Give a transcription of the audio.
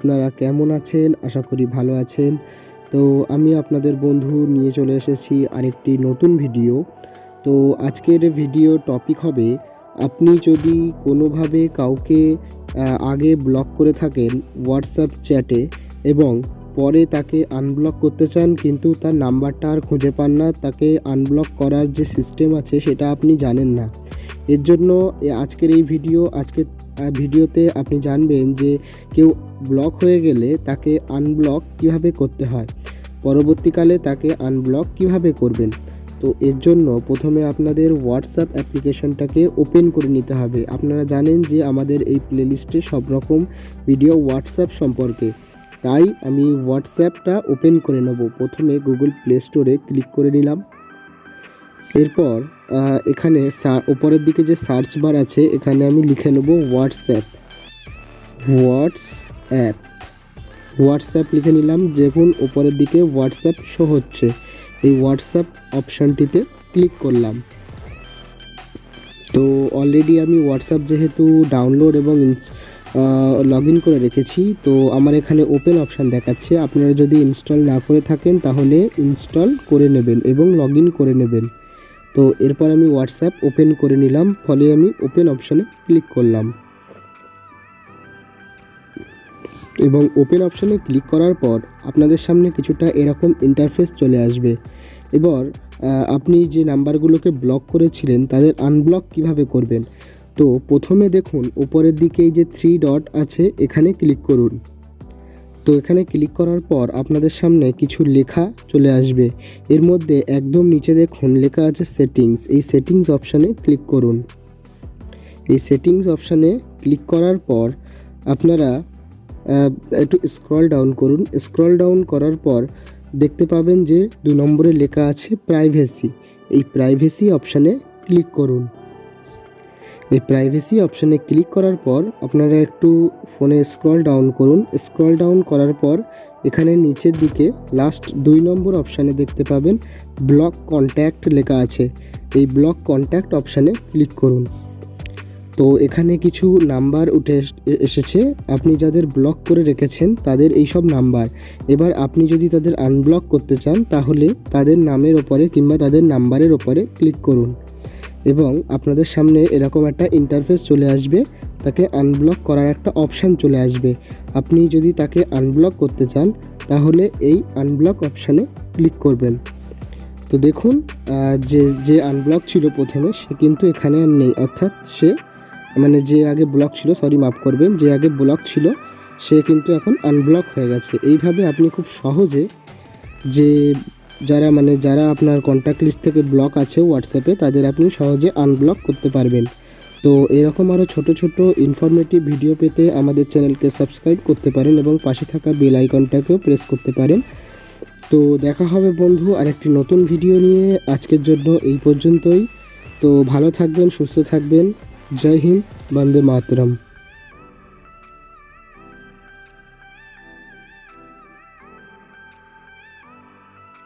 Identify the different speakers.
Speaker 1: আপনারা কেমন আছেন? আশা করি ভালো আছেন। তো আমি আপনাদের বন্ধু নিয়ে চলে এসেছি আরেকটি নতুন ভিডিও। তো আজকের ভিডিও টপিক হবে, আপনি যদি কোনোভাবে কাউকে আগে ব্লক করে থাকেন হোয়াটসঅ্যাপ চ্যাটে এবং পরে তাকে আনব্লক করতে চান, কিন্তু তার নাম্বারটা আর খুঁজে পান না, তাকে আনব্লক করার যে সিস্টেম আছে সেটা আপনি জানেন না। এর জন্য আজকের এই ভিডিওতে আপনি জানবেন যে কেউ ব্লক হয়ে গেলে তাকে আনব্লক কিভাবে করতে হয়, পরবর্তীকালে তাকে আনব্লক কিভাবে করবেন। তো এর জন্য প্রথমে আপনাদের হোয়াটসঅ্যাপ অ্যাপ্লিকেশনটাকে ওপেন করে নিতে হবে। আপনারা জানেন যে আমাদের এই প্লেলিস্টে সব রকম ভিডিও হোয়াটসঅ্যাপ সম্পর্কে, তাই আমি হোয়াটসঅ্যাপটা ওপেন করে নেব। প্রথমে গুগল প্লে স্টোরে ক্লিক করে নিলাম। এরপর এখানে উপরের দিকে যে সার্চ বার আছে, এখানে আমি লিখে নেব হোয়াটসঅ্যাপ লিখে নিলাম। দেখুন উপরের দিকে হোয়াটসঅ্যাপ শো হচ্ছে, এই হোয়াটসঅ্যাপ অপশানটিতে ক্লিক করলাম। তো অলরেডি আমি হোয়াটসঅ্যাপ যেহেতু ডাউনলোড এবং লগ ইন করে রেখেছি, তো আমার এখানে ওপেন অপশান দেখাচ্ছে। আপনারা যদি ইনস্টল না করে থাকেন তাহলে ইনস্টল করে নেবেন এবং লগ ইন করে নেবেন। তো এরপর আমি হোয়াটসঅ্যাপ ওপেন করে নিলাম, ফলে আমি ওপেন অপশানে ক্লিক করলাম এবং ওপেন অপশানে ক্লিক করার পর আপনাদের সামনে কিছুটা এরকম ইন্টারফেস চলে আসবে। এবার আপনি যে নাম্বারগুলোকে ব্লক করেছিলেন তাদের আনব্লক কিভাবে করবেন। তো প্রথমে দেখুন উপরের দিকে এই যে 3 ডট আছে, এখানে ক্লিক করুন। তো এখানে ক্লিক করার পর আপনাদের সামনে কিছু লেখা চলে আসবে। এর মধ্যে একদম নিচে দেখুন লেখা আছে সেটিংস। এই সেটিংস অপশানে ক্লিক করুন। এই সেটিংস অপশানে ক্লিক করার পর আপনারা একটু স্ক্রল ডাউন করুন। স্ক্রল ডাউন করার পর দেখতে পাবেন যে 2 নম্বরে লেখা আছে প্রাইভেসি। এই প্রাইভেসি অপশানে ক্লিক করুন। এই প্রাইভেসি অপশানে ক্লিক করার পর আপনারা একটু ফোনে স্ক্রল ডাউন করুন। স্ক্রল ডাউন করার পর এখানে নিচের দিকে লাস্ট 2 নম্বর অপশানে দেখতে পাবেন ব্লক কন্ট্যাক্ট লেখা আছে। এই ব্লক কন্ট্যাক্ট অপশানে ক্লিক করুন। তো এখানে কিছু নাম্বার উঠে এসেছে, আপনি যাদের ব্লক করে রেখেছেন তাদের এই সব নাম্বার। এবার আপনি যদি তাদের আনব্লক করতে চান তাহলে তাদের নামের ওপরে কিংবা তাদের নাম্বারের ওপরে ক্লিক করুন এবং আপনাদের সামনে এরকম একটা ইন্টারফেস চলে আসবে। তাকে আনব্লক করার একটা অপশান চলে আসবে। আপনি যদি তাকে আনব্লক করতে চান তাহলে এই আনব্লক অপশানে ক্লিক করবেন। তো দেখুন যে আনব্লক ছিল প্রথমে সে কিন্তু এখানে আর নেই, অর্থাৎ যে আগে ব্লক ছিল, যে আগে ব্লক ছিল সে কিন্তু এখন আনব্লক হয়ে গেছে। এইভাবে আপনি খুব সহজে যারা আপনার কন্ট্যাক্ট লিস্ট থেকে ব্লক আছে হোয়াটসঅ্যাপে, তাদের আপনি সহজে আনব্লক করতে পারবেন। তো এরকম আরও ছোট ছোট ইনফরমেটিভ ভিডিও পেতে আমাদের চ্যানেলকে সাবস্ক্রাইব করতে পারেন এবং পাশে থাকা বেল আইকনটাকেও প্রেস করতে পারেন। তো দেখা হবে বন্ধু আরেকটি নতুন ভিডিও নিয়ে। আজকের জন্য এই পর্যন্তই। তো ভালো থাকবেন, সুস্থ থাকবেন। জয় হিন্দ, বন্দে মাতরম।